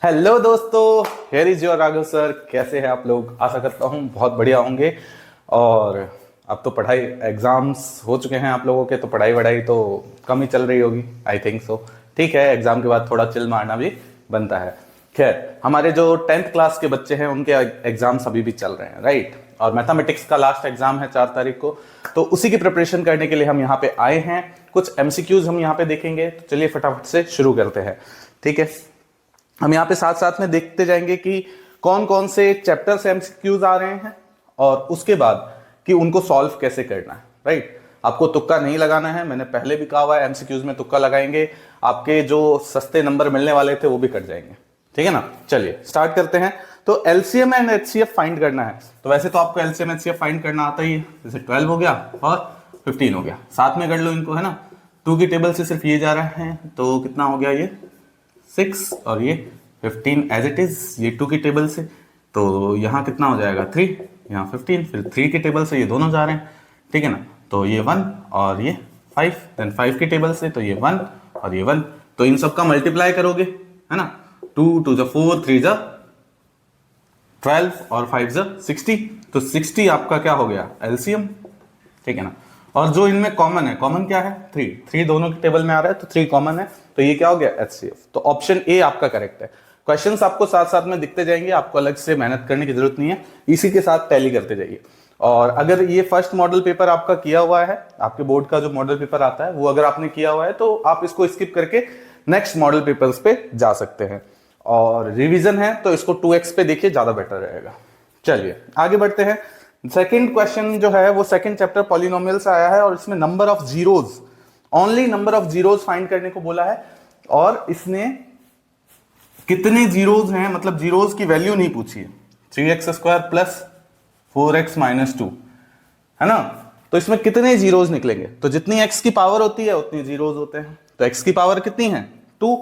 Hello दोस्तों, here is your Raghav sir. कैसे हैं आप लोग? आशा करता हूँ बहुत बढ़िया होंगे। और अब तो पढ़ाई एग्जाम्स हो चुके हैं आप लोगों के, तो पढ़ाई वढ़ाई तो कम ही चल रही होगी, आई थिंक सो। ठीक है, एग्जाम के बाद थोड़ा चिल मारना भी बनता है। खैर, हमारे जो 10th क्लास के बच्चे हैं उनके एग्जाम्स अभी भी चल रहे हैं, राइट। और मैथमेटिक्स का लास्ट एग्जाम है 4 तारीख को, तो उसी की प्रिपरेशन करने के लिए हम यहाँ पे आए हैं। कुछ एमसीक्यूज हम यहाँ पे देखेंगे, तो चलिए फटाफट से शुरू करते हैं। ठीक है, हम यहाँ पे साथ साथ में देखते जाएंगे कि कौन कौन से चैप्टर से एमसीक्यूज आ रहे हैं और उसके बाद कि उनको सॉल्व कैसे करना है, राइट। आपको तुक्का नहीं लगाना है, मैंने पहले भी कहा हुआ है एमसीक्यूज में तुक्का लगाएंगे, आपके जो सस्ते नंबर मिलने वाले थे वो भी कट जाएंगे। ठीक है ना, चलिए स्टार्ट करते हैं। तो एलसीएम एंड एचसीएफ फाइंड करना है। तो वैसे तो आपको एलसीएम एचसीएफ फाइंड करना आता ही है, जैसे 12 हो गया और 15 हो गया, साथ में कर लो इनको, है ना। 2 की टेबल से सिर्फ ये जा रहा है, तो कितना हो गया ये 6 और ये 15 एज इट इज, ये 2 की टेबल से, तो यहाँ कितना हो जाएगा 3, यहाँ 15, फिर 3 की टेबल से ये दोनों जा रहे हैं, ठीक है ना। तो ये 1 और ये 5, देन 5 की टेबल से तो ये 1 और ये 1, तो इन सब का मल्टीप्लाई करोगे, है ना। 2 2 जा 4, 3 जा 12 और 5 जा 60, तो 60 आपका क्या हो गया एलसीएम, ठीक है ना। और जो इनमें कॉमन है, कॉमन क्या है 3 दोनों की टेबल में आ रहा है, तो 3 कॉमन है, तो ये क्या हो गया एचसीएफ। तो ऑप्शन ए आपका करेक्ट है। क्वेश्चंस आपको साथ साथ में दिखते जाएंगे, आपको अलग से मेहनत करने की जरूरत नहीं है, इसी के साथ टैली करते जाइए। और अगर ये फर्स्ट मॉडल पेपर आपका किया हुआ है, आपके बोर्ड का जो मॉडल पेपर आता है वो अगर आपने किया हुआ है, तो आप इसको स्किप करके नेक्स्ट मॉडल पेपर्स पे जा सकते हैं। और रिवीजन है तो इसको 2x पे देखिए, ज्यादा बेटर रहेगा। चलिए आगे बढ़ते हैं। सेकंड क्वेश्चन जो है वो सेकंड चैप्टर पॉलिनोमियल से आया है, और इसमें number of zeros, only number of zeros find करने को बोला है। और इसने कितने जीरोज हैं, मतलब जीरोज की वैल्यू नहीं पूछी है। 3x² प्लस 4x माइनस 2, है ना। तो इसमें कितने जीरोज निकलेंगे, तो जितनी x की पावर होती है उतनी जीरोज होते हैं। तो x की पावर कितनी है 2,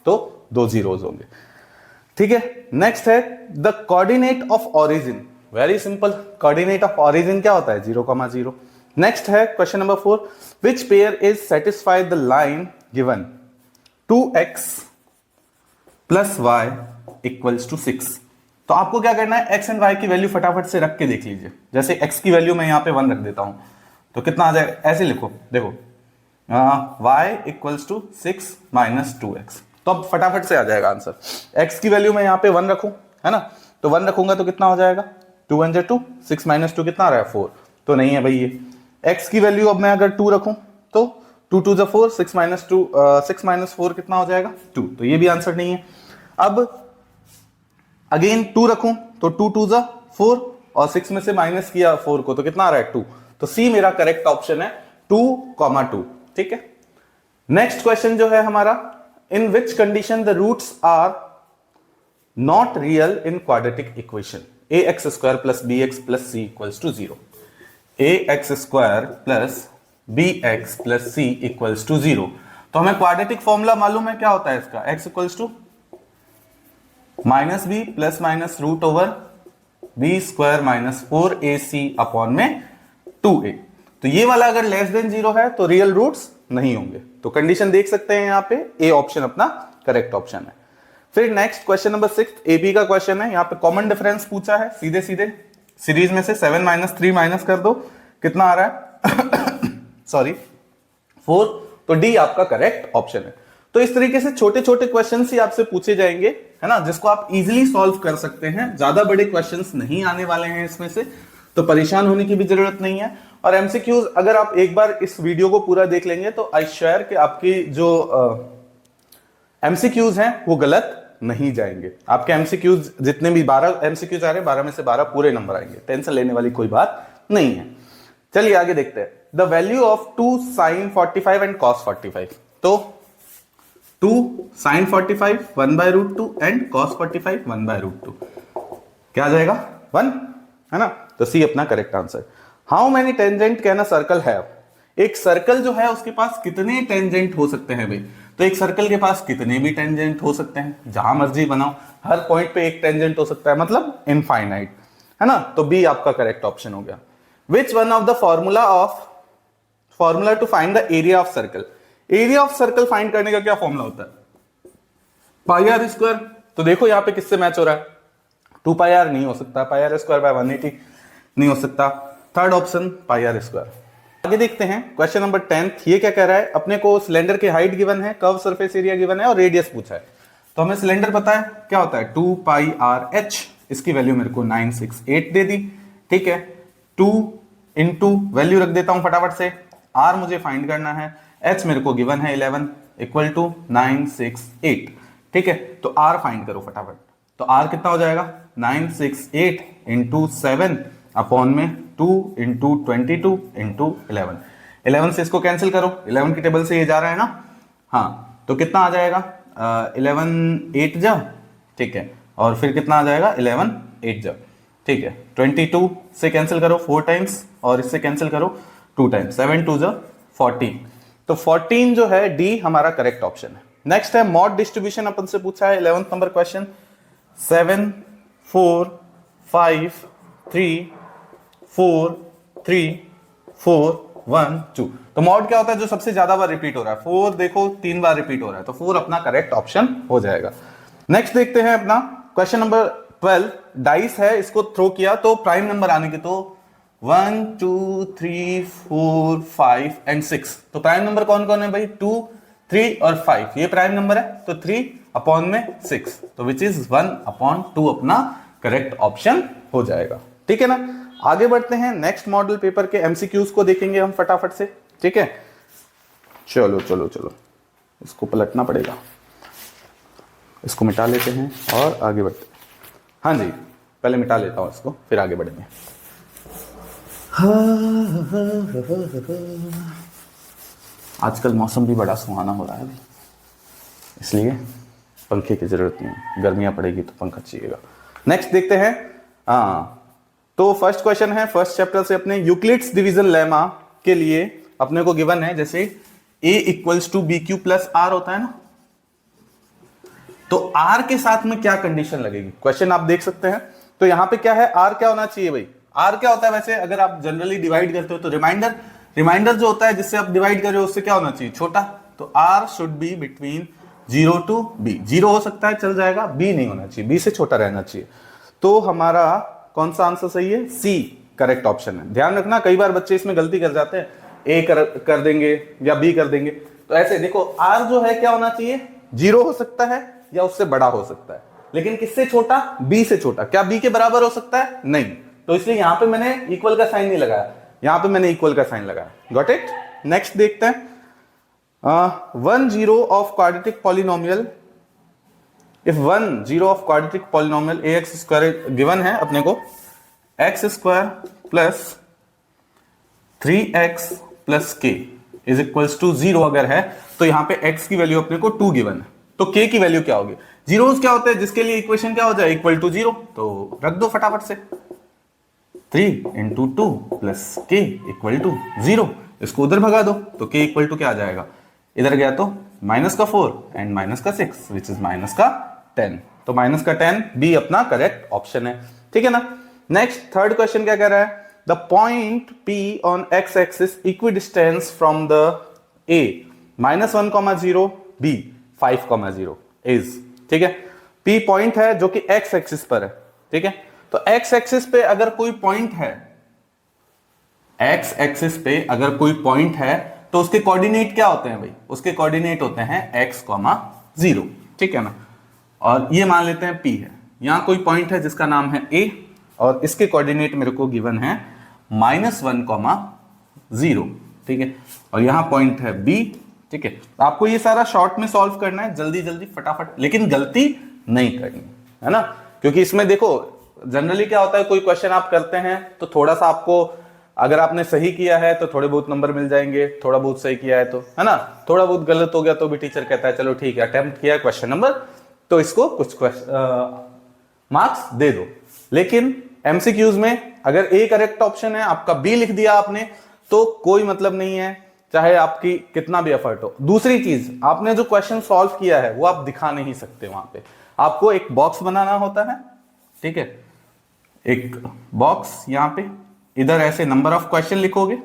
तो 2 जीरोज होंगे। ठीक है, नेक्स्ट है the coordinate of origin. Very simple, coordinate of origin क्या होता है 0,0। नेक्स्ट है question number 4, which pair is satisfied the line given 2x plus y equals to 6। तो आपको क्या करना है, x एंड y की वैल्यू फटाफट से रख के देख लीजिए। जैसे x की वैल्यू मैं यहां पे 1 रख देता हूं, तो कितना आ जाएगा, ऐसे लिखो, देखो y equals to 6 minus 2x, तो अब फटाफट से आ जाएगा आंसर। x की वैल्यू मैं यहाँ पे 1 रखूं, है ना, तो 1 रखूंगा तो कितना हो जाएगा 2 1 2, 6 माइनस 2 कितना आ रहा है 4, तो नहीं है भाई ये। x की वैल्यू अब मैं अगर 2 रखूं तो 2 2 जा 4, 6 माइनस 2, 6 माइनस 4 कितना हो जाएगा 2, तो ये भी आंसर नहीं है। अब अगेन 2 रखूं तो 2 2 जा 4 और 6 में से माइनस किया 4 को, तो कितना आ रहा है 2, तो सी मेरा करेक्ट ऑप्शन है 2,2। ठीक है, नेक्स्ट क्वेश्चन जो है हमारा, in which condition the roots are not real in quadratic equation ax square plus bx plus c equals to 0। ax square plus bx plus c equals to 0। तो हमें quadratic formula मालूम है क्या होता है इसका, x equals to minus b plus minus root over b square minus 4ac upon में 2a। तो ये वाला अगर लेस देन 0 है तो रियल रूट्स नहीं होंगे, तो कंडीशन देख सकते हैं यहाँ पे, ए ऑप्शन अपना करेक्ट ऑप्शन है। फिर नेक्स्ट क्वेश्चन नंबर 6 एबी का क्वेश्चन है। यहाँ पे कॉमन डिफरेंस पूछा है, सीधे सीधे सीरीज में से 7 माइनस 3 माइनस कर दो, कितना आ रहा है सॉरी 4, तो डी आपका करेक्ट ऑप्शन है। तो इस तरीके से छोटे छोटे क्वेश्चन ही आपसे पूछे जाएंगे, है ना, जिसको आप इजिली सॉल्व कर सकते हैं। ज्यादा बड़े क्वेश्चन नहीं आने वाले हैं इसमें से, तो परेशान होने की भी जरूरत नहीं है। और एमसीक्यूज अगर आप एक बार इस वीडियो को पूरा देख लेंगे तो आई श्योर कि आपकी जो एमसीक्यूज हैं वो गलत नहीं जाएंगे। आपके एमसीक्यूज जितने भी 12 एमसीक्यूज आ रहे हैं, 12 में से 12 पूरे नंबर आएंगे, टेंशन लेने वाली कोई बात नहीं है। चलिए आगे देखते हैं। The value of 2 sin 45 and cos 45। तो 2 sin 45 1/√2 एंड cos 45 1/√2, क्या आ जाएगा 1, है ना, तो सी अपना correct answer. How many tangent can a circle have. एक सर्कल जो है उसके पास कितने टेंजेंट हो सकते हैं भाई, तो एक सर्कल के पास कितने भी टेंजेंट हो सकते हैं, जहां मर्जी बनाओ, हर पॉइंट पे एक टेंजेंट हो सकता है, मतलब इनफाइनाइट, है ना, तो बी आपका करेक्ट ऑप्शन हो गया। Which one of the formula to find the area of circle. Area of circle find करने का क्या फॉर्मूला होता है, पाई आर स्क्वायर तो देखो यहाँ पे किससे मैच हो रहा है, 2 पाई आर नहीं हो सकता, पाई आर स्क्वायर बाय 180 नहीं हो सकता, third option pi r square. आगे देखते हैं क्वेश्चन नंबर 10। ये क्या कह रहा है, अपने को सिलेंडर की हाइट गिवन है, कर्व सरफेस एरिया गिवन है और रेडियस पूछा है। तो हमें सिलेंडर पता है क्या होता है 2 पाई आर एच, इसकी वैल्यू मेरे को 968 दे दी, ठीक है। 2 इंटू वैल्यू रख देता हूं फटाफट से, आर मुझे फाइंड करना है, एच मेरे को गिवन है 11 इक्वल टू 968, ठीक है। तो आर फाइंड करो फटाफट, तो आर कितना हो जाएगा 968 इंटू 7 अपॉन में 2 इंटू 22 इंटू 11, 11 से इसको कैंसिल करो, 11 की टेबल से ये जा रहा है ना, हाँ, तो कितना आ जाएगा 11 8 जा, ठीक है, और फिर कितना आ जाएगा 11 8 जा, ठीक है। 22 से कैंसिल करो 4 टाइम्स और इससे कैंसिल करो 2 टाइम्स, 7 2 जा 14, तो 14 जो है डी हमारा करेक्ट ऑप्शन है। नेक्स्ट है मॉड डिस्ट्रीब्यूशन, अपन से पूछा है 11th नंबर क्वेश्चन, 7 4 5 3 4 3 4 1 2। तो मॉड क्या होता है, जो सबसे ज्यादा बार रिपीट हो रहा है, 4 देखो 3 बार रिपीट हो रहा है, तो 4 अपना करेक्ट ऑप्शन हो जाएगा। नेक्स्ट देखते हैं अपना क्वेश्चन नंबर 12। डाइस है, इसको थ्रो किया तो प्राइम नंबर आने के, तो 1 2 3 4 5 एंड 6, तो प्राइम नंबर कौन कौन है भाई, 2 3 और 5, ये प्राइम नंबर है, तो 3 अपॉन में 6, तो विच इज 1/2 अपना करेक्ट ऑप्शन हो जाएगा, ठीक है ना। आगे बढ़ते हैं, नेक्स्ट मॉडल पेपर के एमसीक्यूज को देखेंगे हम फटाफट से, ठीक है। चलो चलो चलो, इसको पलटना पड़ेगा, इसको मिटा लेते हैं और आगे बढ़ते हैं। हाँ जी, पहले मिटा लेता हूं इसको, फिर आगे बढ़ेंगे। आजकल मौसम भी बड़ा सुहाना हो रहा है अभी, इसलिए पंखे की जरूरत नहीं, गर्मियां पड़ेगी तो पंखा चाहिएगा। नेक्स्ट देखते हैं, तो फर्स्ट क्वेश्चन है फर्स्ट चैप्टर से अपने, यूक्लिड्स डिवीजन लेमा के लिए अपने को गिवन है, जैसे a equals to b q plus r होता है ना, तो r के साथ में क्या कंडीशन लगेगी, क्वेश्चन आप देख सकते हैं। तो यहां पे क्या है, r क्या होना चाहिए भाई, r क्या होता है, वैसे अगर आप जनरली डिवाइड करते हो तो रिमाइंडर जो होता है जिससे आप डिवाइड कर रहे हो उससे क्या होना चाहिए, छोटा, तो r should be between 0 to b, 0 हो सकता है चल जाएगा, b नहीं होना चाहिए, b से छोटा रहना चाहिए। तो हमारा कौन सा आंसर सही है, सी करेक्ट ऑप्शन है। ध्यान रखना कई बार बच्चे इसमें गलती कर जाते हैं, ए कर देंगे या बी कर देंगे, तो ऐसे देखो r जो है क्या होना चाहिए, 0 हो सकता है या उससे बड़ा हो सकता है, लेकिन किससे छोटा, b से छोटा, क्या b के बराबर हो सकता है, नहीं, तो इसलिए यहां पे मैंने इक्वल का साइन नहीं लगाया, यहां पे मैंने इक्वल का साइन लगाया, गॉट इट। नेक्स्ट देखते हैं, 1 0 of quadratic polynomial, if 1 0 of quadratic polynomial ax square given है अपने को, x square plus 3x plus k is equals to 0 अगर है, तो यहां पे x की वैल्यू अपने को 2 गिवन है, तो k की वैल्यू क्या होगी, जीरोस क्या होते हैं जिसके लिए इक्वेशन क्या हो जाए, इक्वल टू 0, तो रख दो फटाफट से, 3 into 2 plus k equal to 0, इसको उधर भगा दो, तो k इक्वल टू क्या आ जाएगा, इधर गया तो माइनस का 4 एंड माइनस का 6 विच इज माइनस का 10, तो माइनस का 10 बी अपना करेक्ट ऑप्शन है, ठीक है ना। नेक्स्ट थर्ड क्वेश्चन क्या कह रहा है, the point P on x axis equidistance from the A -1,0 B 5,0 is, ठीक है, P पॉइंट है जो कि x एक्सिस पर है, ठीक है, तो x एक्सिस पे अगर कोई पॉइंट है, x एक्सिस पे अगर कोई पॉइंट है तो उसके कोऑर्डिनेट क्या होते हैं भाई, उसके कोऑर्डिनेट होते हैं x, 0, ठीक है ना, और ये मान लेते हैं P है, यहां कोई पॉइंट है जिसका नाम है A और इसके कोऑर्डिनेट मेरे को गिवन है -1,0, ठीक है, और यहां पॉइंट है B, ठीक है। आपको ये सारा शॉर्ट में सॉल्व करना है, जल्दी जल्दी फटाफट, लेकिन गलती नहीं करनी है ना, क्योंकि इसमें देखो जनरली क्या होता है, कोई क्वेश्चन आप करते हैं तो थोड़ा सा आपको, अगर आपने सही किया है तो थोड़े बहुत नंबर मिल जाएंगे, थोड़ा बहुत सही किया है तो, है ना, थोड़ा बहुत गलत हो गया तो भी टीचर कहता है चलो ठीक है अटेम्प्ट किया क्वेश्चन नंबर, तो इसको कुछ मार्क्स दे दो। लेकिन एमसीक्यूज में अगर ए करेक्ट ऑप्शन है, आपका बी लिख दिया आपने, तो कोई मतलब नहीं है, चाहे आपकी कितना भी एफर्ट हो। दूसरी चीज, आपने जो क्वेश्चन सॉल्व किया है वो आप दिखा नहीं सकते, वहां पे आपको एक बॉक्स बनाना होता है, ठीक है, एक बॉक्स, यहां पे इधर ऐसे नंबर ऑफ क्वेश्चन लिखोगे,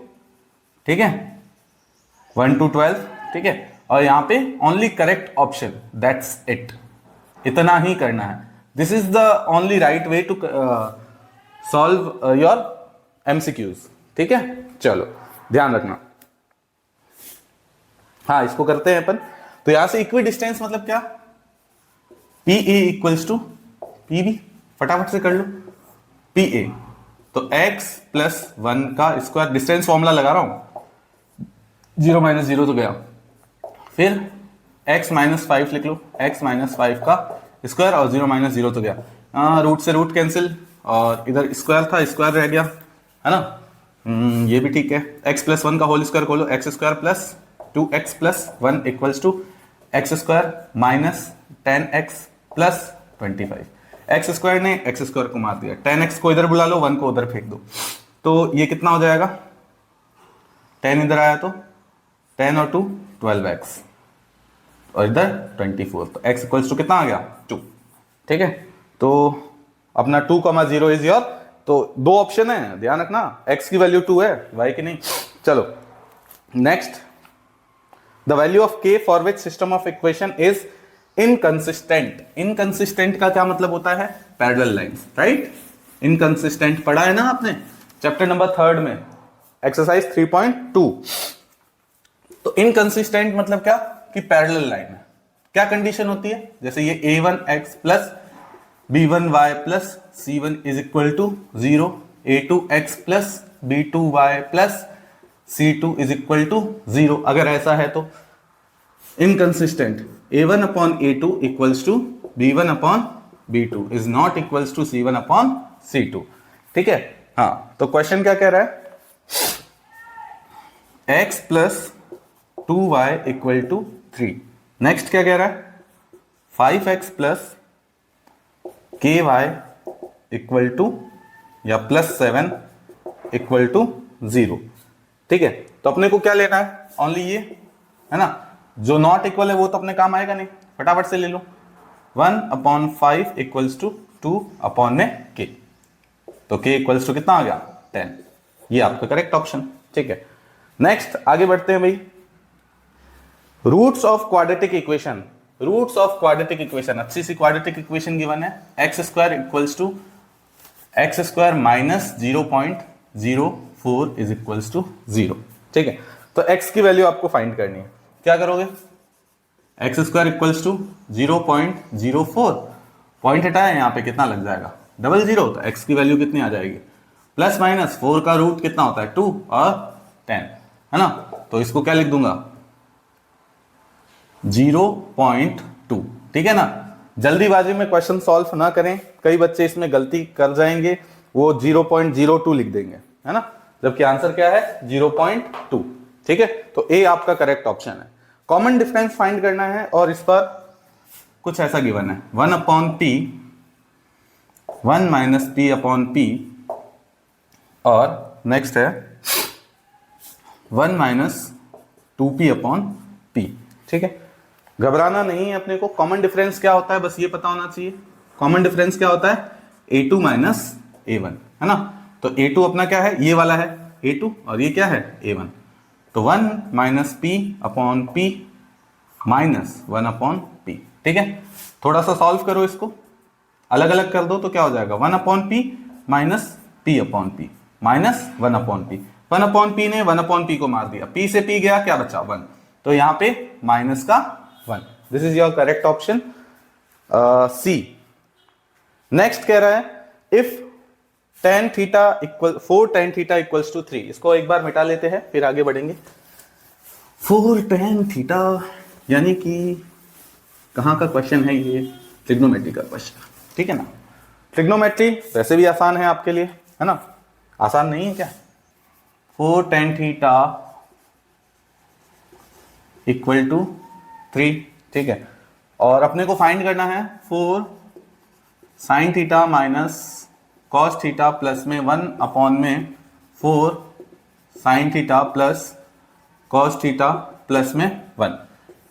ठीक है, 1 to 12, ठीक है, और यहां पे only correct option, that's it, इतना ही करना है। This is the only right way to solve your MCQs. ठीक है, चलो ध्यान रखना। हाँ, इसको करते हैं अपन। तो यहां से इक्वी डिस्टेंस मतलब क्या, P A equals to P B, फटाफट से कर लो। पी ए तो x प्लस 1 का स्क्वायर, डिस्टेंस फॉर्मूला लगा रहा हूं, 0 माइनस 0 तो गया, फिर x माइनस 5 लिख लो, x माइनस 5 का स्क्वायर और 0 माइनस 0 तो गया, रूट से रूट कैंसिल और इधर स्क्वायर था, स्क्वायर रह गया, है ना। ये भी ठीक है। x प्लस 1 का होल स्क्वायर खोलो, x square plus 2x plus 1 equals to x square minus 10x plus 25। X square ने एक्स स्क्वायर को मार दिया, 10x को इधर बुला लो, 1 को उधर फेंक दो, तो ये कितना हो जाएगा, 10 इधर आया तो 10 और 2 12x और इधर 24, तो x इक्वल्स टू कितना आ गया 2। ठीक है, तो अपना 2,0 इज योर, तो दो ऑप्शन है, ध्यान रखना, x की वैल्यू 2 है, y की नहीं। चलो next, the value of k for which system of equation is inconsistent. Inconsistent का क्या मतलब होता है, पैरेलल लाइंस, राइट। इनकंसिस्टेंट पढ़ा है ना आपने चैप्टर नंबर 3 में, एक्सरसाइज 3.2। तो इनकंसिस्टेंट मतलब क्या, कि पैरेलल लाइन है। क्या कंडीशन होती है, जैसे ये a1x plus b1y plus c1 is equal to 0, a2x plus b2y plus c2 is equal to 0, अगर ऐसा है तो inconsistent. a1 upon a2 equals to b1 upon b2 is not equals to c1 upon c2। ठीक है, हाँ, तो question क्या कह रहा है, x plus 2y equal to 3। Next क्या कह रहा है, 5x plus ky equal to या प्लस 7 इक्वल टू 0। ठीक है, तो अपने को क्या लेना है, ओनली ये, है ना। जो नॉट इक्वल है वो तो अपने काम आएगा नहीं, फटाफट से ले लो। 1/5 इक्वल्स टू 2 अपॉन में k, तो k इक्वल्स टू कितना आ गया 10, ये आपका करेक्ट ऑप्शन। ठीक है, नेक्स्ट आगे बढ़ते हैं भाई। Roots of quadratic equation, roots of quadratic equation, अच्छी सी क्वाड्रेटिक इक्वेशन गिवन है, x square equals to x square minus 0.04 is equals to 0। ठीक है, तो x की वैल्यू आपको फाइंड करनी है, क्या करोगे, x square equals to 0.04, point हटाया, यहाँ पे कितना लग जाएगा 00, तो x की वैल्यू कितनी आ जाएगी, प्लस माइनस 4 का रूट कितना होता है 2 और 10, है ना। तो इसको क्या लिख दूंगा 0.2। ठीक है ना, जल्दीबाजी में क्वेश्चन सॉल्व ना करें, कई बच्चे इसमें गलती कर जाएंगे, वो 0.02 लिख देंगे, है ना, जबकि आंसर क्या है 0.2। ठीक है, तो ए आपका करेक्ट ऑप्शन है। कॉमन डिफरेंस फाइंड करना है और इस पर कुछ ऐसा गिवन है, 1/p 1 minus p upon p, और नेक्स्ट है 1 माइनस 2p अपॉन p। ठीक है, घबराना नहीं है अपने को। कॉमन डिफरेंस क्या होता है बस ये पता होना चाहिए। कॉमन डिफरेंस क्या होता है, a2 माइनस a1, है ना। तो a2 अपना क्या है, ये वाला है a2 और ये क्या है a1, तो 1 minus p upon p minus 1 upon p। ठीक है, थोड़ा सा सॉल्व करो इसको, अलग अलग कर दो तो क्या हो जाएगा 1 upon p minus p upon p minus 1 upon p। 1 upon p ने 1 अपॉन p को मार दिया, p से p गया, क्या बचा 1, तो यहाँ पे माइनस का 1। This is your correct option C. Next कह रहा है if tan theta equal 4 tan theta equals to 3, इसको एक बार मिटा लेते हैं फिर आगे बढ़ेंगे। 4 tan थीटा यानी कि कहाँ का क्वेश्चन है ये, ट्रिग्नोमेट्री का क्वेश्चन। ठीक है ना, ट्रिग्नोमेट्री वैसे भी आसान है आपके लिए, है ना, आसान नहीं है क्या। 4 tan थीटा इक्वल टू 3, ठीक है, और अपने को फाइंड करना है 4 sin theta minus cos theta plus में 1 अपॉन में 4 sin theta plus cos theta plus में 1।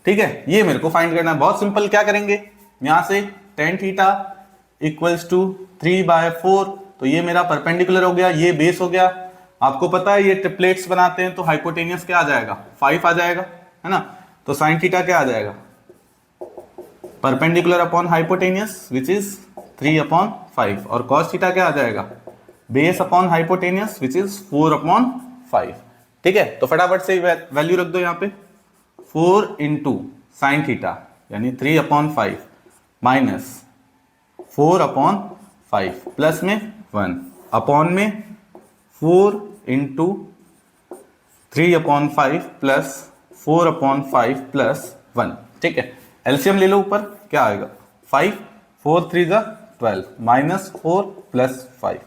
ठीक है, ये मेरे को फाइंड करना है, बहुत सिंपल। क्या करेंगे, यहां से tan थीटा इक्वल्स टू 3/4, तो ये मेरा परपेंडिकुलर हो गया, ये बेस हो गया। आपको पता है ये ट्रिपलेट्स बनाते हैं तो हाइपोटेनियस क्या आ जाएगा 5 आ जाएगा, है ना। तो sin थीटा क्या आ जाएगा perpendicular upon hypotenuse which is 3/5 और cos थीटा क्या आ जाएगा, base upon hypotenuse which is 4/5। ठीक है, तो फटाफट से वैल्यू रख दो यहाँ पे, 4 इंटू साइन थीटा यानी 3/5 माइनस 4/5 प्लस में 1 अपॉन में 4 इंटू 3/5 प्लस 4/5 प्लस 1। ठीक है, एलसीएम ले लो, ऊपर क्या आएगा 5, 4 3 जा 12 माइनस 4 प्लस 5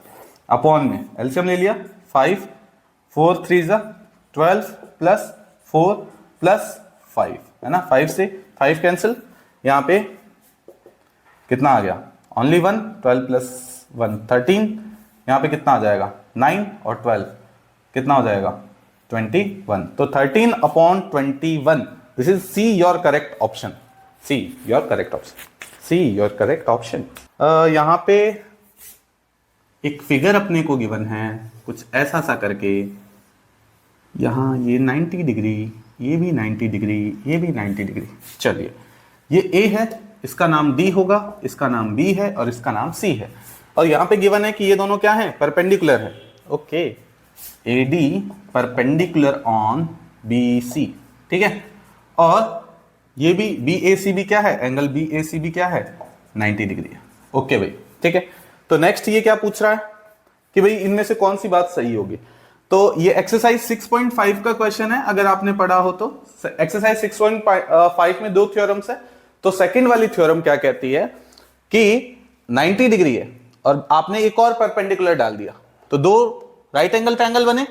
अपॉन में एलसीएम ले लिया 5, 4 3 जा 12 प्लस 4 प्लस 5 है ना, 5 से 5 कैंसिल, यहाँ पे कितना आ गया ओनली 1, 12 प्लस 1 13, यहाँ पे कितना आ जाएगा 9 और 12 कितना हो जाएगा 21। तो 13/21, this is see your correct option, see your correct option, see your correct option. यहाँ पे एक फिगर अपने को गिवन है कुछ ऐसा सा करके, यहाँ ये 90 डिग्री, ये भी 90 डिग्री, ये भी 90 डिग्री। चलिए ये ए है, इसका नाम डी होगा, इसका नाम बी है और इसका नाम सी है, और यहाँ पे गिवन है कि ये दोनों क्या हैं, परपेंडिकुलर है। Okay, A D perpendicular on B C. ठीक है, और ये भी बी ए सी भी क्या है, एंगल बी ए सी भी क्या है 90 डिग्री है। ओके भाई, ठीक है। तो नेक्स्ट ये क्या पूछ रहा है कि भाई इनमें से कौन सी बात सही होगी। तो ये एक्सरसाइज 6.5 का क्वेश्चन है, अगर आपने पढ़ा हो तो। एक्सरसाइज 6.5 में 2 थ्योरम्स है। तो सेकंड वाली थ्योरम क्या कहती है कि 90 डिग्री है और आपने एक और परपेंडिकुलर डाल दिया तो 2 राइट एंगल ट्रायंगल बने।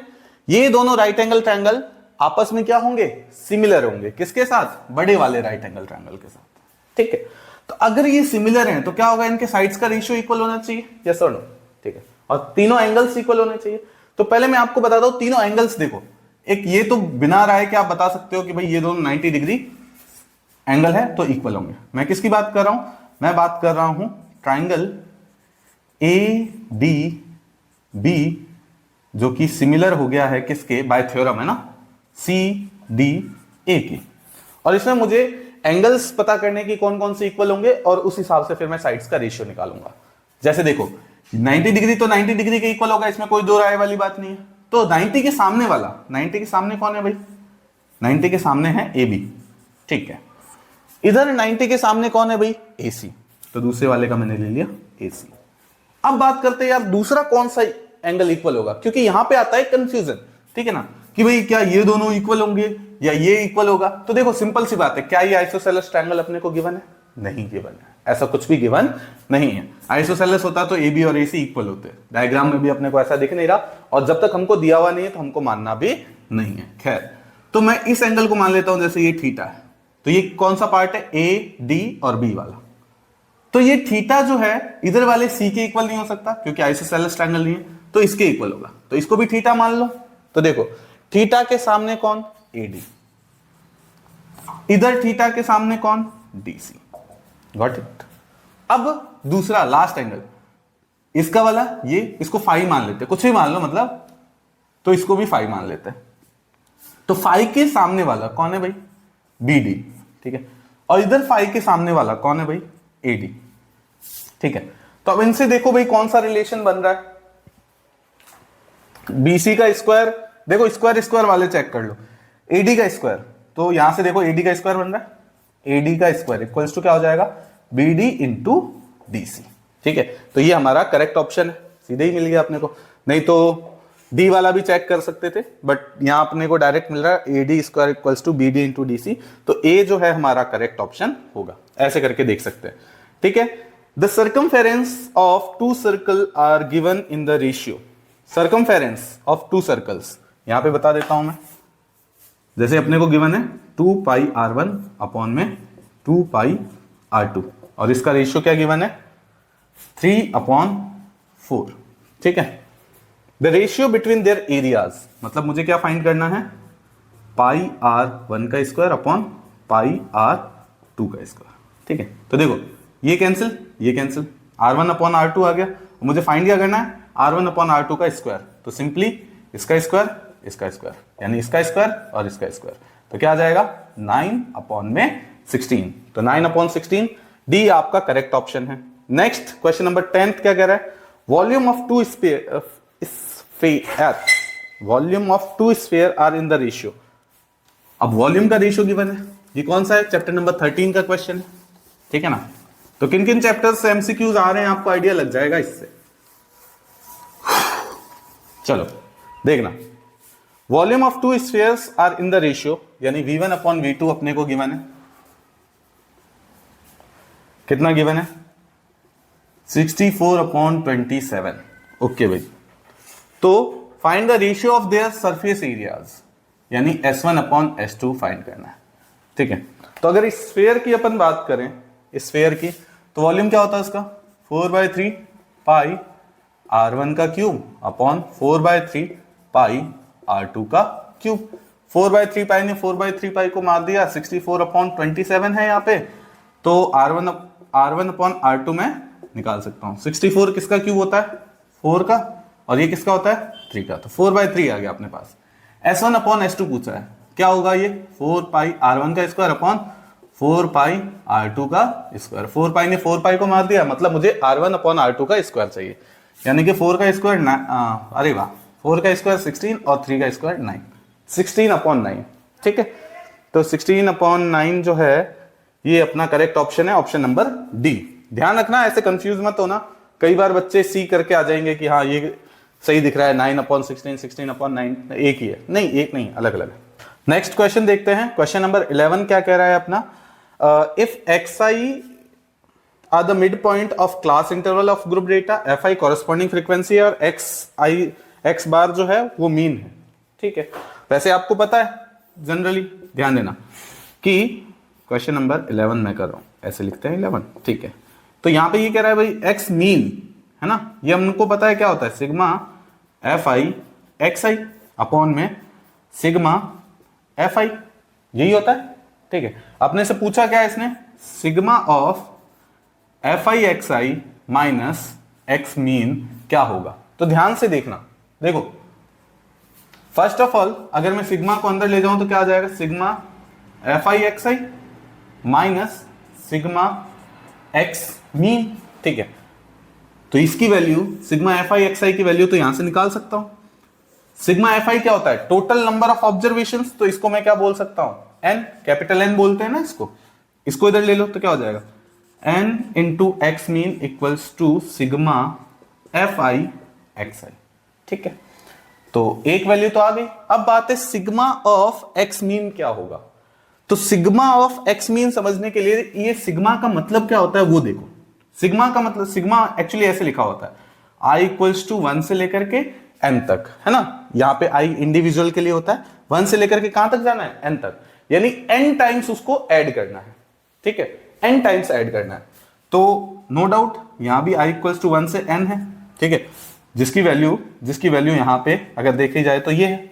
ये दोनों राइट एंगल ट्रायंगल आपस में क्या होंगे, सिमिलर होंगे। किसके साथ, बड़े वाले राइट एंगल ट्रायंगल के साथ। ठीक है, तो अगर ये सिमिलर हैं तो क्या होगा, इनके साइड्स का रेशियो इक्वल होना चाहिए, यस और नो। ठीक है, और तीनों एंगल्स इक्वल होने चाहिए। तो पहले मैं आपको बता दूं तीनों एंगल्स देखो, एक ये तो बिना राय के आप बता सकते हो कि भाई ये दोनों 90 डिग्री एंगल है तो इक्वल होंगे। मैं किसकी बात कर रहा हूं, मैं बात कर रहा हूं ट्राइंगल ए डी बी, जो कि सिमिलर हो गया है किसके, बाय थ्योरम है ना, सी डी ए की। और इसमें मुझे एंगल्स पता करने की कौन कौन से इक्वल होंगे और उस हिसाब से फिर मैं साइड्स का रेशियो निकालूंगा। जैसे देखो 90 डिग्री तो 90 डिग्री के इक्वल होगा, इसमें कोई दो राय वाली बात नहीं है। तो 90 के सामने वाला, 90 के सामने कौन है भाई, 90 के सामने है ए बी। ठीक है, इधर 90 के सामने कौन है भाई, ए सी। तो दूसरे वाले का मैंने ले लिया ए सी। अब बात करते हैं यार दूसरा कौन सा एंगल इक्वल होगा, क्योंकि यहां पे आता है कंफ्यूजन। ठीक है ना, कि भाई क्या ये दोनों इक्वल होंगे या ये इक्वल होगा। तो देखो सिंपल सी बात है, क्या ये आइसोसेलेस ट्रायंगल अपने को गिवन है, नहीं गिवन है, ऐसा कुछ भी गिवन नहीं है। आइसोसेलेस होता तो ए बी और ए सी इक्वल होते, डायग्राम में भी अपने को ऐसा दिख नहीं रहा, और जब तक हमको दिया हुआ नहीं है तो हमको मानना भी नहीं है। खैर, तो मैं इस एंगल को मान लेता हूं, जैसे ये थीटा है, तो ये कौन सा पार्ट है, ए डी और बी वाला। तो ये थीटा जो है इधर वाले सी के इक्वल नहीं हो सकता क्योंकि आइसोसेलेस ट्रायंगल नहीं है, तो इसके इक्वल होगा। तो इसको भी थीटा मान लो। तो देखो थीटा के सामने कौन, ए डी, इधर थीटा के सामने कौन, डी सी। Got it. अब दूसरा लास्ट एंगल, इसका वाला ये, इसको फाई मान लेते, कुछ भी मान लो मतलब, तो इसको भी फाई मान लेते हैं। तो फाई के सामने वाला कौन है भाई, बी डी। ठीक है, और इधर फाई के सामने वाला कौन है भाई, ए डी। ठीक है, तो अब इनसे देखो भाई कौन सा रिलेशन बन रहा है। बीसी का स्क्वायर, देखो स्क्वायर स्क्वायर वाले चेक कर लो, एडी का स्क्वायर, तो यहां से देखो एडी का स्क्वायर बन रहा है, एडी का स्क्वायर इक्वल्स टू क्या हो जाएगा, बीडी इंटू डीसी। ठीक है, तो ये हमारा करेक्ट ऑप्शन है, सीधे ही मिल गया अपने को। नहीं तो डी वाला भी चेक कर सकते थे, बट यहां अपने को डायरेक्ट मिल रहा है AD square equals to BD into DC. तो ए जो है हमारा करेक्ट ऑप्शन होगा, ऐसे करके देख सकते हैं। ठीक है, the circumference of 2 circle are given in the ratio, circumference of 2 circles यहां पे बता देता हूं मैं। जैसे अपने को गिवन है 2 पाई r1 अपॉन में 2 पाई r2, और इसका रेशियो क्या गिवन है 3/4। ठीक है, the ratio between their areas, मतलब मुझे क्या फाइंड करना है, पाई r1 का स्क्वायर अपॉन पाई r2 का स्क्वायर। ठीक है, तो देखो ये कैंसिल, ये कैंसिल, r1 अपॉन r2 आ गया। मुझे फाइंड क्या करना है, r1 अपॉन r2 का स्क्वायर, तो सिंपली इसका स्क्वायर, इसका स्क्वायर, यानी इसका स्क्वायर और इसका स्क्वायर, तो क्या आ जाएगा 9/16। तो 9/16 डी आपका करेक्ट ऑप्शन है। नेक्स्ट क्वेश्चन नंबर 10 क्या कह रहा है, volume of two sphere are in the ratio. अब वॉल्यूम का रेशियो गिवन है, ये कौन सा है, चैप्टर नंबर 13 का क्वेश्चन है, ठीक है ना। तो किन किन चैप्टर से एमसीक्यूज आ रहे हैं आपको आइडिया लग जाएगा इससे। चलो देखना, volume of two spheres are in the ratio, यानी v1 अपॉन v2 अपने को गिवन है, कितना गिवन है 64 अपॉन 27। ओके भाई, तो find the ratio of their surface areas, यानी S1 अपॉन S2 फाइंड करना है, ठीक है। तो अगर इस स्फीयर की अपन बात करें, इस स्फीयर की, तो वॉल्यूम क्या होता है उसका 4/3 पाई R1 का क्यूब अपॉन 4/3 पाई R2 का क्यूब। 4/3 पाई ने 4/3 पाई को मार दिया, 64 अपॉन 27 है यहाँ पे, तो R1 अपॉन R2 में निकाल सकता हूं। 64 किसका क्यूब होता है 4 का, और ये किसका होता है 3 का, तो 4/3 आ गया अपने पास। S1 अपॉन S2 पूछा है, क्या होगा ये 4 पाई R1 का स्क्वायर अपॉन 4 पाई R2 का स्क्वायर। 4 पाई ने 4 पाई को मार दिया, मतलब मुझे R1 अपॉन R2 का स्क्वायर चाहिए, यानी कि 4 का स्क्वायर अरे वाह, 4 का स्क्वायर 16 और 3 का स्क्वायर 9, 16 अपॉन 9, ठीक है। तो 16 अपॉन 9 जो है ये अपना करेक्ट ऑप्शन है, ऑप्शन नंबर डी। ध्यान रखना, ऐसे कंफ्यूज मत होना, कई बार बच्चे सी करके आ जाएंगे कि हाँ ये सही दिख रहा है, 9 अपॉन 16, 16 अपॉन 9 एक ही है, नहीं एक नहीं, अलग अलग है। नेक्स्ट क्वेश्चन देखते हैं, क्वेश्चन नंबर 11 क्या कह रहा है अपना, if xi are the mid point of class interval of group data, fi corresponding frequency और x बार जो है वो मीन है, ठीक है। वैसे आपको पता है जनरली, ध्यान देना कि क्वेश्चन नंबर 11 में कर रहा हूं, ऐसे लिखते हैं 11, ठीक है। तो यहां पे ये कह रहा है भाई x मीन है ना, ये हमको पता है क्या होता है, सिग्मा fi xi अपॉन में सिग्मा fi, यही होता है, ठीक है। अपने से पूछा क्या है इसने, sigma of fi xi minus x mean क्या होगा। तो ध्यान से देखना, देखो फर्स्ट ऑफ ऑल अगर मैं सिग्मा को अंदर ले जाऊं तो क्या आ जाएगा, sigma fi xi minus sigma x mean, ठीक है। तो इसकी वैल्यू सिग्मा fi xi की वैल्यू तो यहां से निकाल सकता हूं। सिग्मा fi क्या होता है, टोटल नंबर ऑफ ऑब्जर्वेशंस, तो इसको मैं क्या बोल सकता हूं, n, कैपिटल N बोलते हैं ना इसको इधर ले लो तो क्या हो जाएगा, n into x mean equals to sigma fi xi, ठीक है। तो एक वैल्यू तो आ गई, अब बात है सिग्मा ऑफ एक्स मीन क्या होगा। तो सिग्मा ऑफ एक्स मीन समझने के लिए ये सिग्मा का मतलब क्या होता है वो देखो। सिग्मा का मतलब, सिग्मा एक्चुअली ऐसे लिखा होता है, i इक्वल्स टू 1 से लेकर के n तक, है ना। यहां पे i इंडिविजुअल के लिए होता है, 1 से लेकर के कहां तक जाना है, n तक, यानी n टाइम्स उसको ऐड करना है, ठीक है, n टाइम्स ऐड करना है। तो नो डाउट यहां भी i इक्वल्स टू 1 से n है, ठीक है, जिसकी वैल्यू यहां पे अगर देखी जाए तो ये है।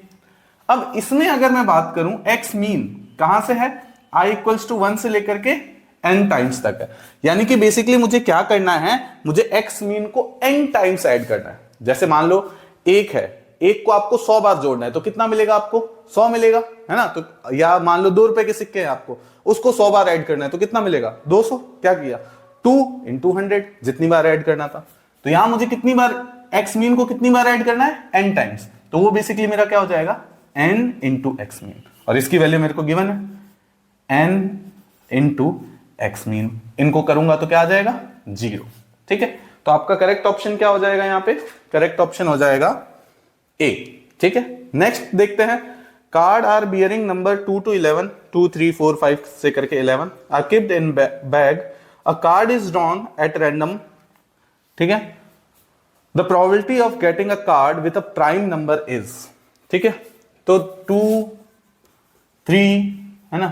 अब इसमें अगर मैं बात करूं x मीन कहां से है, i इक्वल्स टू 1 से लेकर के n टाइम्स तक है, यानी कि बेसिकली मुझे क्या करना है, मुझे x मीन को n टाइम्स ऐड करना है। जैसे मान लो एक है, एक को आपको 100 बार जोड़ना है तो कितना मिलेगा आपको, 100 मिलेगा, है ना। तो या मान लो 2 रुपए के सिक्के हैं आपको, उसको 100 बार ऐड करना है तो कितना मिलेगा 200, क्या किया 2 इंटू 100, जितनी बार ऐड करना था। तो यहां मुझे कितनी बार x मीन को कितनी बार ऐड करना है, n टाइम्स, तो वो बेसिकली मेरा क्या हो जाएगा n इंटू एक्स मीन, और इसकी वैल्यू मेरे को गिवन है n इंटू एक्स मीन, इनको करूंगा तो क्या आ जाएगा 0, ठीक है। तो आपका करेक्ट ऑप्शन क्या हो जाएगा, यहां पे करेक्ट ऑप्शन हो जाएगा ए, ठीक है। नेक्स्ट देखते हैं, card are bearing number 2 to 11, 2 3 4 5 से करके 11 are kept in bag, a card is drawn at random, ठीक है, the probability of getting a card with a prime number is, ठीक है। तो 2 3 है ना,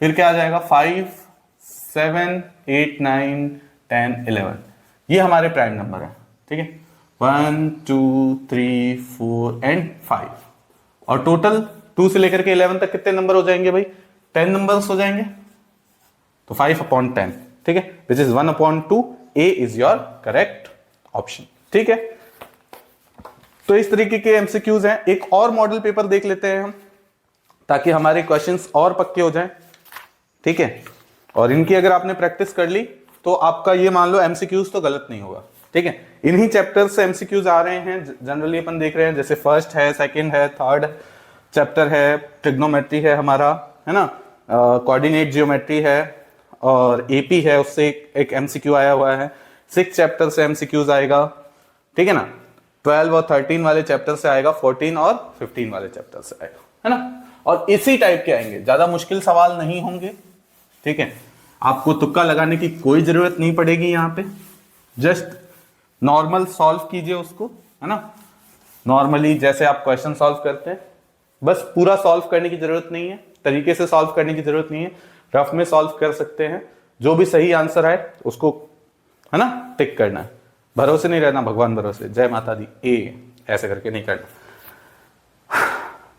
फिर क्या आ जाएगा 5 7 8 9 10 11, ये हमारे प्राइम नंबर है, ठीक है, 1 2 3 4 एंड 5, और टोटल 2 से लेकर के 11 तक कितने नंबर हो जाएंगे भाई, 10 नंबर्स हो जाएंगे, तो 5 अपॉन 10, ठीक है, which is 1 upon 2, A is your correct option, ठीक है। तो इस तरीके के एमसीक्यूज हैं। एक और मॉडल पेपर देख लेते हैं हम, ताकि हमारे क्वेश्चंस और पक्के हो जाएं, ठीक है। और इनकी अगर आपने प्रैक्टिस कर ली तो आपका ये मान लो एमसीक्यूज तो गलत नहीं होगा, ठीक है। इन्हीं चैप्टर से एमसीक्यूज आ रहे हैं जनरली, अपन देख रहे हैं जैसे फर्स्ट है, सेकंड है, थर्ड चैप्टर है, ट्रिग्नोमेट्री है हमारा, है ना, कोऑर्डिनेट जियोमेट्री है, और एपी है, उससे एक एमसीक्यू आया हुआ है, 6 चैप्टर से एमसीक्यूज आएगा, ठीक है ना, 12 और 13 वाले चैप्टर से आएगा, 14 और 15 वाले चैप्टर से आएगा, है ना। और इसी टाइप के आएंगे, ज्यादा मुश्किल सवाल नहीं होंगे, ठीक है। आपको तुक्का लगाने की कोई जरूरत नहीं पड़ेगी यहाँ पे, जस्ट नॉर्मल सॉल्व कीजिए उसको, है ना, नॉर्मली जैसे आप क्वेश्चन सॉल्व करते हैं, बस पूरा सॉल्व करने की जरूरत नहीं है, तरीके से सॉल्व करने की जरूरत नहीं है, रफ में सॉल्व कर सकते हैं, जो भी सही आंसर आए उसको, है ना, टिक करना है, भरोसे नहीं रहना, भगवान भरोसे, जय माता दी, ए ऐसे करके नहीं करना।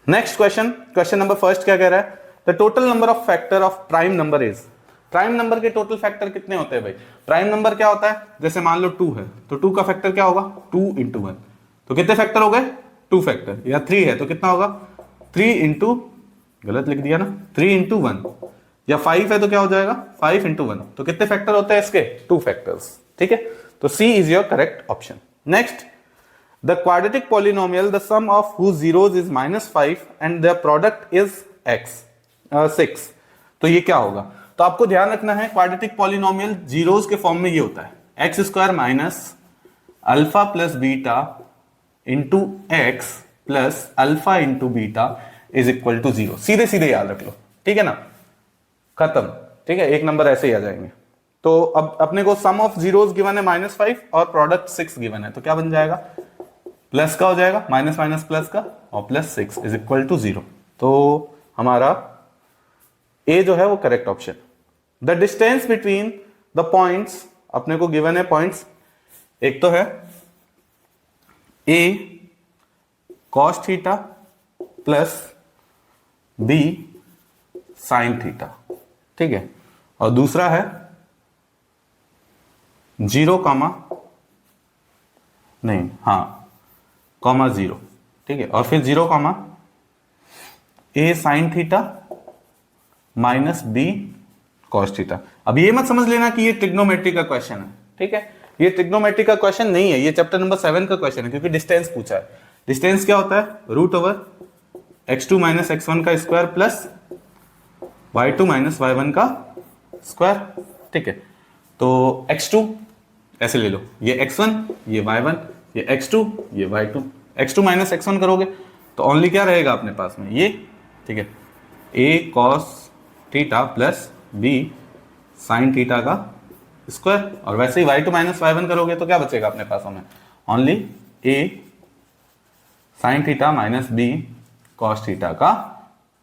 Next question, question number first क्या कह रहा है, the total number of factor of prime number is, prime number के टोटल फैक्टर कितने होते हैं भाई। प्राइम नंबर क्या होता है, जैसे मान लो 2 है तो 2 का फैक्टर क्या होगा, 2 × 1, तो कितने फैक्टर हो गए, 2 फैक्टर, या 3 है तो कितना होगा, 3 इंटू, गलत लिख दिया ना, 3 × 1, या 5 है तो क्या हो जाएगा, 5 × 1, तो कितने फैक्टर होते हैं इसके, 2 फैक्टर्स, ठीक है। तो C is your correct option. Next, the quadratic polynomial the sum of whose zeros is -5 and their product is x 6, तो ये क्या होगा, तो आपको ध्यान रखना है क्वाड्रेटिक पॉलिनोमियल जीरोस के फॉर्म में ये होता है, x² minus alpha plus beta into x plus alpha into beta is equal to 0, सीधे सीधे याद रख लो, ठीक है ना, खत्म, ठीक है, एक नंबर ऐसे ही आ जाएंगे। तो अब अपने को सम ऑफ जीरोस गिवन है -5 और प्रोडक्ट 6 गिवन है, तो क्या बन जाएगा, प्लस का हो जाएगा, माइनस माइनस प्लस का, और प्लस 6 इज इक्वल टू 0, तो हमारा ए जो है वो correct option. The distance between the points, अपने को गिवन है पॉइंट्स, एक तो है A cos theta plus B sine theta, ठीक है, और दूसरा है 0, नहीं, हाँ, कॉमा 0, ठीक है, और फिर 0, A sine theta minus B cos theta. अब ये मत समझ लेना कि ये ट्रिग्नोमेट्री का क्वेश्चन है, ठीक है, ये ट्रिग्नोमेट्री का क्वेश्चन नहीं है, ये चैप्टर नंबर 7 का क्वेश्चन है, क्योंकि डिस्टेंस पूछा है। डिस्टेंस क्या होता है, √x2 माइनस x1 का square plus y2 minus y1 का स्क्वायर, ठीक है। तो x2 ऐसे ले लो, ये x1, ये y1, ये x2, ये y2, x2 माइनस x1 करोगे तो ओनली क्या रहेगा अपने पास में, ये, ठीक है, a cos theta plus b sign theta का स्क्वायर, और वैसे ही y2 माइनस y1 करोगे तो क्या बचेगा अपने पास हमें, only a sign theta minus b cos theta का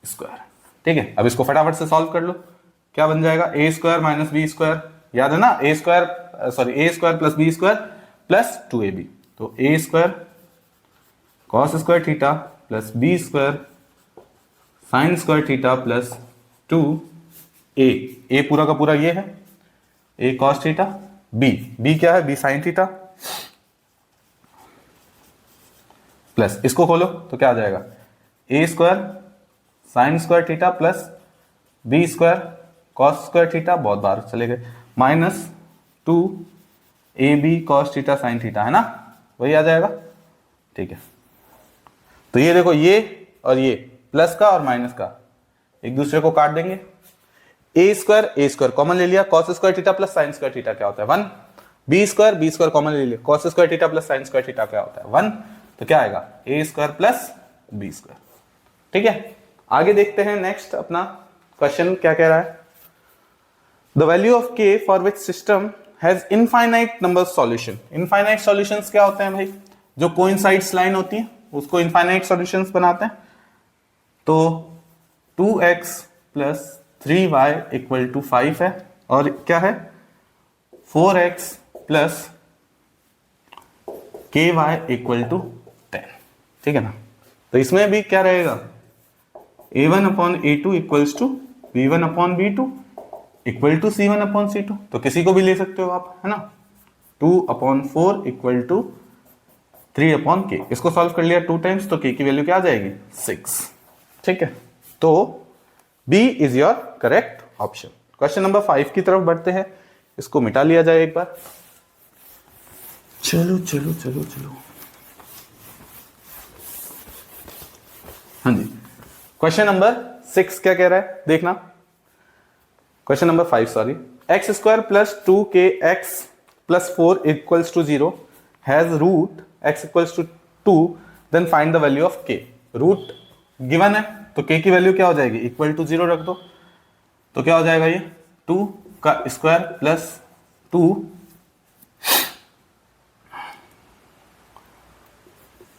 स्क्वायर, ठीक है। अब इसको फटाफट से सॉल्व कर लो, क्या बन जाएगा, a² माइनस b स्क्वायर, याद है ना, a² plus b square plus 2ab, तो a² cos square theta plus b square sine square theta plus 2a पूरा का पूरा ये है, a cos थीटा, b क्या है, b साइन थीटा, प्लस इसको खोलो तो क्या आ जाएगा, a² sine square theta plus b² cos square theta, बहुत बार चले गए, minus 2ab cos theta sine theta, है ना, वही आ जाएगा, ठीक है। तो ये देखो, ये और ये प्लस का और माइनस का एक दूसरे को काट देंगे, a² कॉमन ले लिया, cos square theta plus sine square theta क्या होता है 1, b² कॉमन ले लिया, cos square theta plus sine square theta क्या होता है 1, तो क्या आएगा a² प्लस b², ठीक है। आगे देखते हैं नेक्स्ट अपना क्वेश्चन क्या कह रहा है, the value of k for which system has infinite number solution. Infinite solutions क्या होते हैं भाई, जो कोइंसाइड्स लाइन होती है उसको इनफाइनाइट सॉल्यूशंस बनाते हैं। तो 2x plus 3y equal to 5 है, और क्या है 4x plus ky equal to 10, ठीक है ना। तो इसमें भी क्या रहेगा, a1/a2 equals to b1/b2 equal to c1/c2, तो किसी को भी ले सकते हो आप, है ना, 2/4 इक्वल टू 3/k, इसको सॉल्व कर लिया 2 टाइम्स, तो k की वैल्यू क्या आ जाएगी 6, ठीक है। तो B is your correct option. Question number 5 की तरफ बढ़ते हैं। इसको मिटा लिया जाए एक बार। चलो चलो चलो चलो, हाँ जी। क्वेश्चन नंबर 6 क्या कह रहा है देखना। Question number 5 sorry. X square plus 2kx plus 4 equals to 0 has root x equals to 2, then find the value of k। Root given है तो k की वैल्यू क्या हो जाएगी, इक्वल टू 0 रख दो, तो क्या हो जाएगा ये 2 का square plus 2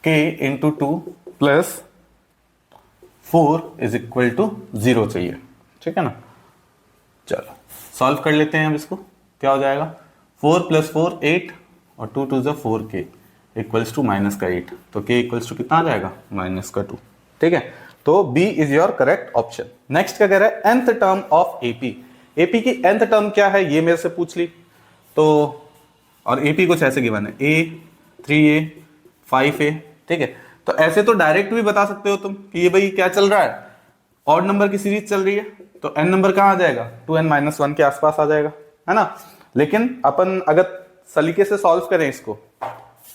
k into 2 plus 4 is equal to 0 चाहिए, ठीक है ना। चलो सॉल्व कर लेते हैं अब इसको। क्या हो जाएगा 4 प्लस 4 8 और 2 2 4k इक्वल्स टू माइनस का 8, तो k इक्वल्स टू कितना आ जाएगा माइनस का 2, ठीक है। तो b is your correct option. Next क्या कह रहा है, nth term of AP। AP की nth टर्म क्या है ये मेरे से पूछ ली, तो और AP कुछ ऐसे गिवन है a 3a 5a, ठीक है। तो ऐसे तो डायरेक्ट भी बता सकते हो तुम कि ये भाई क्या चल रहा है, ऑड नंबर की सीरीज चल रही है, तो n नंबर कहां आ जाएगा 2n-1 के आसपास आ जाएगा, है ना। लेकिन अपन अगर सलीके से सॉल्व करें इसको,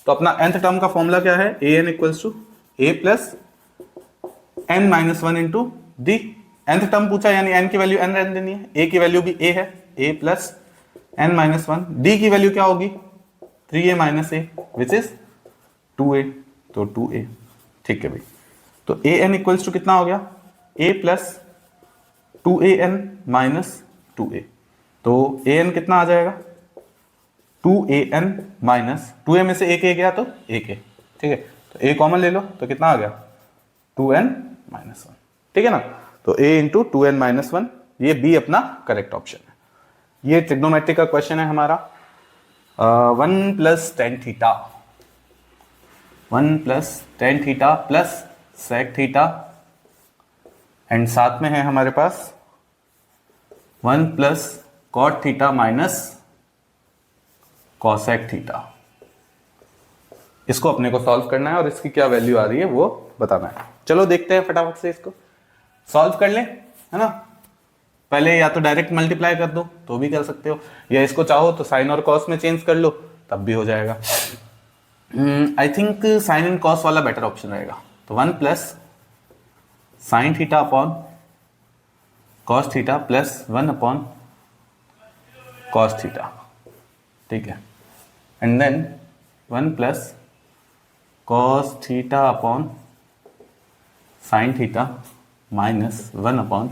तो अपना nth टर्म का फॉर्मूला क्या है, an equals to a plus n-1 into D. nth term पूछा यानी n की वैल्यू n रहने देनी है, a की वैल्यू भी a है, a प्लस n-1, d की वैल्यू क्या होगी 3a minus a which is 2a, तो 2a, ठीक है भाई। तो an इक्वल्स टू कितना हो गया a plus 2an minus 2a, तो an कितना आ जाएगा 2an माइनस 2a में से एक a गया तो एक a, ठीक है। तो a कॉमन ले लो तो कितना आ गया 2n-1, ठीक है ना। तो a इंटू 2n-1, ये b अपना करेक्ट ऑप्शन है। ये ट्रिग्नोमेट्री का क्वेश्चन है हमारा। 1 plus tan theta, 1 plus tan theta plus sec theta, and साथ में है हमारे पास 1 plus cot theta minus cosec theta. इसको अपने को सॉल्व करना है और इसकी क्या वैल्यू आ रही है वो बताना है। चलो देखते हैं फटाफट से इसको सॉल्व कर लें, है ना। पहले या तो डायरेक्ट मल्टीप्लाई कर दो तो भी कर सकते हो, या इसको चाहो तो साइन और कॉस में चेंज कर लो तब भी हो जाएगा। I think sine and cos वाला बेटर ऑप्शन रहेगा। तो 1 plus sine theta upon cos theta plus 1 upon cos theta, ठीक है। And then 1 plus cos theta upon sine theta minus 1 upon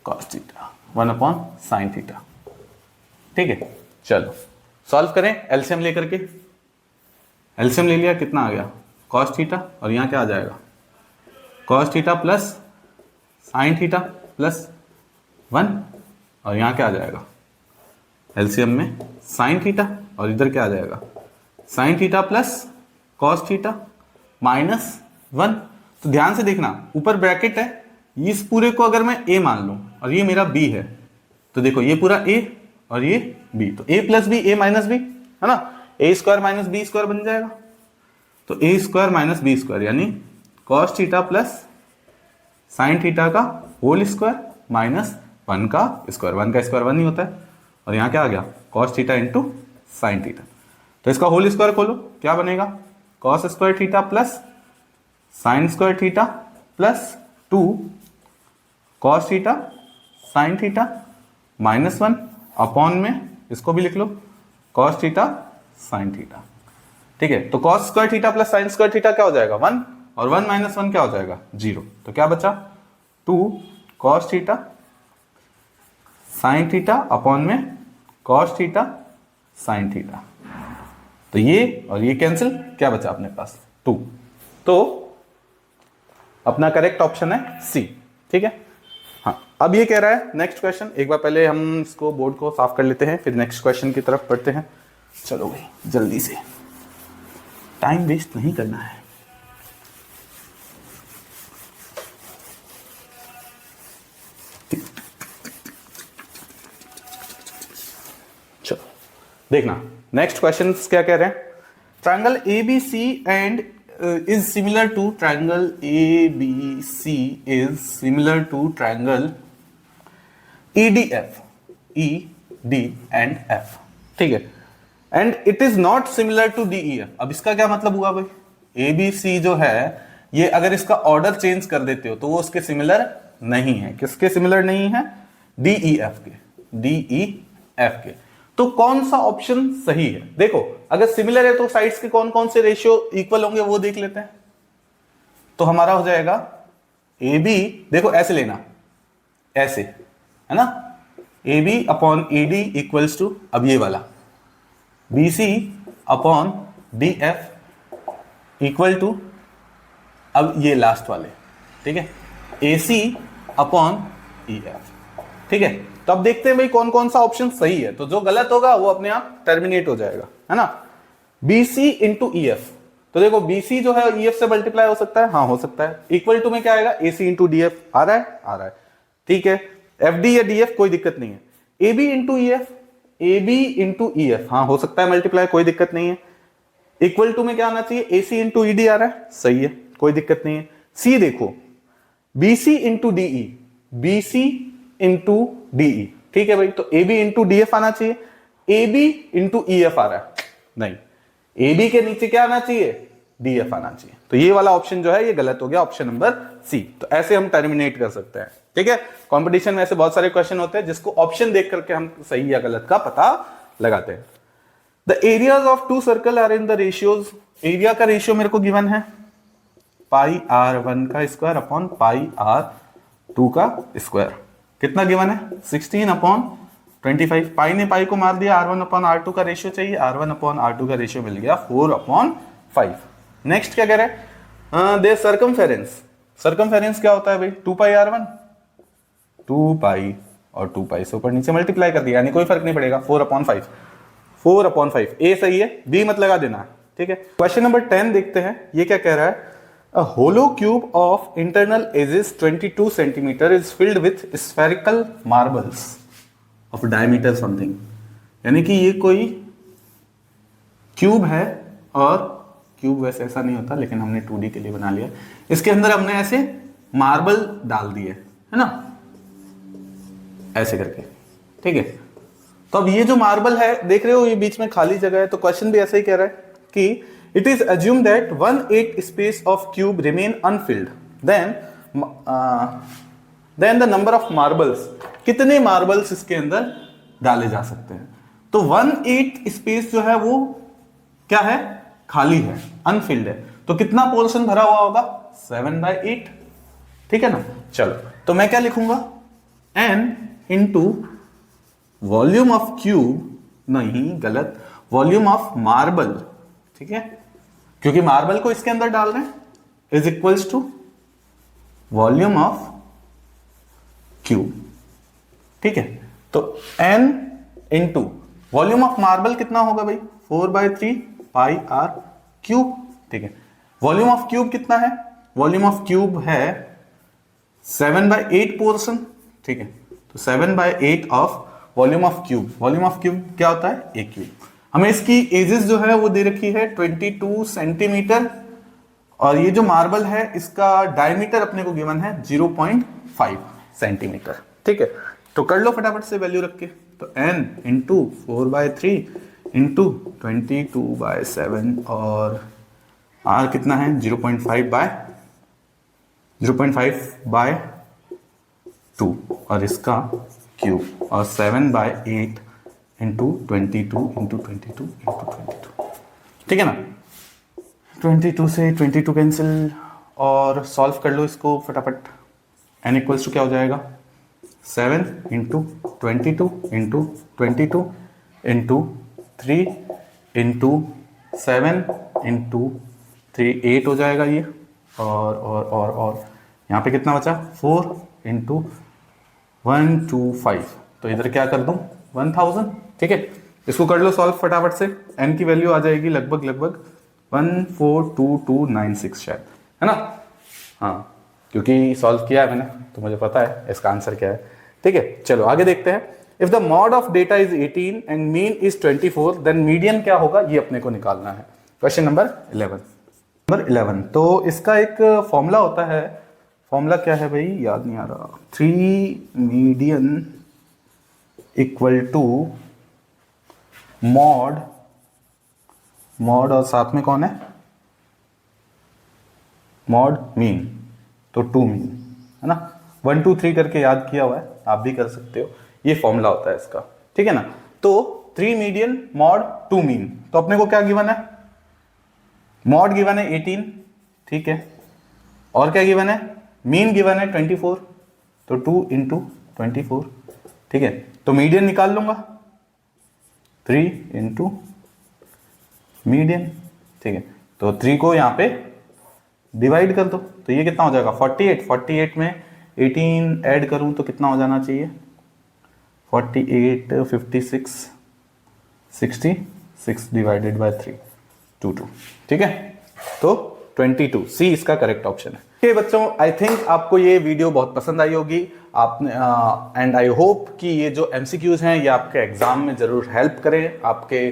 cos theta, 1 upon sine theta, ठीक है। चलो solve करें LCM लेकर के। एलसीएम ले लिया, कितना आ गया कॉस थीटा, और यहाँ क्या आ जाएगा cos theta plus sine theta plus 1, और यहाँ क्या आ जाएगा एलसीएम में साइन थीटा, और इधर क्या आ जाएगा sine theta plus cos theta minus 1। तो ध्यान से देखना, ऊपर ब्रैकेट है, इस पूरे को अगर मैं a मान लूं और ये मेरा b है, तो देखो ये पूरा a और ये b, तो a plus b a minus b, है ना। a square minus b square बन जाएगा, तो a square minus b square यानी cos theta plus sine theta का होल स्क्वायर माइनस 1 का स्क्वायर, 1 का स्क्वायर 1 ही होता है, और यहाँ क्या आ गया cos theta into sine theta. तो इसका होल स्क्वायर खोलो, क्या बनेगा cos square theta plus sine square theta plus 2 cos theta sine theta minus 1 upon में इसको भी लिख लो कॉस थीटा साइन थीटा, ठीक है। तो cos square theta plus sine square theta क्या हो जाएगा 1, और 1 माइनस 1 क्या हो जाएगा 0, तो क्या बचा 2 cos theta sine theta upon में कॉस थीटा साइन थीटा, तो ये और ये कैंसिल, क्या बचा अपने पास 2। तो अपना करेक्ट ऑप्शन है सी, ठीक है। हाँ अब ये कह रहा है नेक्स्ट क्वेश्चन, एक बार पहले हम इसको बोर्ड को साफ कर लेते हैं फिर नेक्स्ट क्वेश्चन की तरफ बढ़ते हैं। चलो भाई जल्दी से, टाइम वेस्ट नहीं करना है। चलो देखना नेक्स्ट क्वेश्चन क्या कह रहे हैं। Triangle ABC and is similar to triangle ABC is similar to triangle EDF. D and F, ठीक है। And it is not similar to D E F. अब इसका क्या मतलब हुआ भाई, ए बी सी जो है ये अगर इसका ऑर्डर चेंज कर देते हो तो वो उसके सिमिलर नहीं है। किसके सिमिलर नहीं है, डी ई एफ के, डी ई एफ के। तो कौन सा ऑप्शन सही है, देखो अगर सिमिलर है तो साइड्स के कौन कौन से रेशियो इक्वल होंगे वो देख लेते हैं। तो हमारा हो जाएगा ए बी, देखो ऐसे लेना, ऐसे है ना, A B upon A D equals to, अब ये वाला B C upon D F equal to, अब ये लास्ट वाले, ठीक है, ए सी अपॉन ई एफ, ठीक है। तो अब देखते हैं भाई कौन कौन सा ऑप्शन सही है। तो जो गलत होगा वो अपने आप टर्मिनेट हो जाएगा, है ना। B C into E F, तो देखो बी सी जो है ई एफ से मल्टीप्लाई हो सकता है, हाँ हो सकता है। इक्वल टू में क्या आएगा, A C into D F, आ रहा है, आ रहा है, ठीक है। एफ डी या डी एफ कोई दिक्कत नहीं है। A B into E F, A B into E F, हाँ हो सकता है मल्टीप्लाई, कोई दिक्कत नहीं है। इक्वल टू में क्या आना चाहिए, ए सी इंटू ई डी आ रहा है, सही है, कोई दिक्कत नहीं है। सी देखो, B C into D E, B C into D E, ठीक है भाई। तो A B into D F आना चाहिए, A B into E F आ रहा है, नहीं, ए बी के नीचे क्या आना चाहिए, डी एफ आना चाहिए। तो ये वाला ऑप्शन जो है ये गलत हो गया, ऑप्शन नंबर सी। तो ऐसे हम टर्मिनेट कर सकते हैं, ठीक है। कंपटीशन में ऐसे बहुत सारे क्वेश्चन होते हैं जिसको ऑप्शन देख करके हम सही या गलत का पता लगाते हैं। The areas of two circle are in the ratios, area का रेशियो मेरे को गिवन है पाई आर वन का square upon pi r two का स्क्वायर। कितना गिवन है, 16 अपॉन 25। पाई ने पाई को मार दिया, r one upon r two का रेशियो चाहिए, r one upon r two का रेशियो मिल गया 4 अपॉन 5। नेक्स्ट क्या कह रहे हैं, दे सर्कमफेरेंस, सर्कमफेरेंस क्या होता है भाई, 2 पाई आर वन, 2 पाई और 2 पाई से ऊपर नीचे मल्टीप्लाई कर दिया, यानी कोई फर्क नहीं पड़ेगा, 4 अपॉन 5, 4 अपॉन 5। ए सही है, बी मत लगा देना, ठीक है। क्वेश्चन नंबर 10 देखते हैं, ये क्या कह रहा है, A hollow cube of internal edges 22 centimeter is filled with spherical marbles of diameter something। यानी कि ये कोई क्यूब है, और क्यूब वैसे ऐसा नहीं होता लेकिन हमने 2D के लिए बना लिया। इसके अंदर हमने ऐसे मार्बल डाल दिए, है ना, ऐसे करके, ठीक है। तो अब ये जो मार्बल है देख रहे हो, ये बीच में खाली जगह है। तो क्वेश्चन भी ऐसे ही कह रहा है कि it is assumed that 1/8 space of cube remain unfilled, then the number of marbles, कितने मार्बल्स इसके अंदर डाले जा सकते हैं। तो 1/8 स्पेस जो है वो क्या है, खाली है, अनफिल्ड है। तो कितना पोर्शन भरा हुआ होगा, 7/8, ठीक है ना। चलो तो मैं क्या लिखूंगा, n into volume of cube, नहीं गलत, वॉल्यूम ऑफ मार्बल, ठीक है, क्योंकि मार्बल को इसके अंदर डाल रहे हैं, is equals to volume of cube, ठीक है। तो n into volume of marble कितना होगा भाई, 4/3 पाई आर क्यूब, ठीक है। वॉल्यूम ऑफ क्यूब कितना है, वॉल्यूम ऑफ क्यूब है 7/8 पोर्शन, ठीक है। तो 7/8 of volume of cube, volume of cube क्या होता है, एक क्यूब। हमें इसकी एजेस जो है वो दे रखी है 22 सेंटीमीटर, और ये जो मार्बल है इसका डायमीटर अपने को गिवन है 0.5 सेंटीमीटर, ठीक है। तो कर लो फटाफट से वैल्यू रख के। तो n इंटू 4/3 इंटू 22/7, और r कितना है 0.5/2, और इसका क्यूब, और 7/8 इंटू 22 इंटू 22 इंटू 22, ठीक है ना। 22 से 22 कैंसिल, और सॉल्व कर लो इसको फटाफट। n इक्वल्स टू क्या हो जाएगा, 7 into 22 into 22 into 3 into 7 into 3, 8 हो जाएगा ये, और यहाँ पे कितना बचा, 4 इंटू 125, तो इधर क्या कर दूं 1000, ठीक है। इसको कर लो सॉल्व फटाफट से, n की वैल्यू आ जाएगी लगभग 142296 शायद, है ना। हाँ, क्योंकि सॉल्व किया है मैंने तो मुझे पता है इसका आंसर क्या है, ठीक है। चलो आगे देखते हैं। If the mod of data is 18 and mean is 24, then median क्या होगा, ये अपने को निकालना है। Question number 11। तो इसका एक फॉर्मूला होता है, फॉर्मूला क्या है भाई, याद नहीं आ रहा। 3 median equal to mod, mod और साथ में कौन है, मॉड मीन, तो 2 मीन, है ना। 1 2 3 करके याद किया हुआ है, आप भी कर सकते हो, ये फॉर्मूला होता है इसका, ठीक है ना। तो 3 मीडियन मॉड 2 मीन, तो अपने को क्या गिवन है, मॉड गिवन है 18, ठीक है, और क्या गिवन है, मीन गिवन है 24, तो 2 इंटू 24, ठीक है। तो मीडियन निकाल लूंगा, 3 इंटू मीडियन, ठीक है। तो 3 को यहां पे डिवाइड कर दो, तो ये कितना हो जाएगा 48, 48 में 18 ऐड करूं तो कितना हो जाना चाहिए, 48 56 66 डिवाइडेड बाय 3 22, ठीक है। तो 22 सी इसका करेक्ट ऑप्शन है। ठीक है बच्चों, आई थिंक आपको ये वीडियो बहुत पसंद आई होगी, आपने एंड आई होप कि ये जो एमसीक्यूज हैं ये आपके एग्जाम में जरूर हेल्प करें, आपके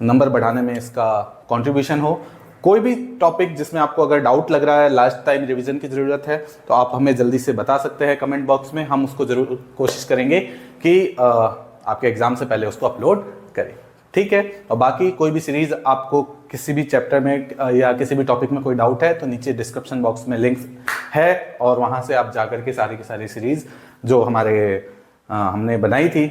नंबर बढ़ाने में इसका कंट्रीब्यूशन हो। कोई भी टॉपिक जिसमें आपको अगर डाउट लग रहा है, लास्ट टाइम रिवीजन की ज़रूरत है, तो आप हमें जल्दी से बता सकते हैं कमेंट बॉक्स में, हम उसको ज़रूर कोशिश करेंगे कि आपके एग्ज़ाम से पहले उसको अपलोड करें, ठीक है। और बाकी कोई भी सीरीज़ आपको किसी भी चैप्टर में या किसी भी टॉपिक में कोई डाउट है तो नीचे डिस्क्रिप्शन बॉक्स में लिंक है, और वहाँ से आप जाकर के सारी की सारी सीरीज़ जो हमने बनाई थी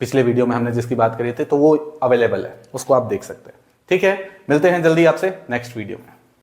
पिछले वीडियो में हमने जिसकी बात करी थी, तो वो अवेलेबल है, उसको आप देख सकते हैं, ठीक है। मिलते हैं जल्दी आपसे नेक्स्ट वीडियो में।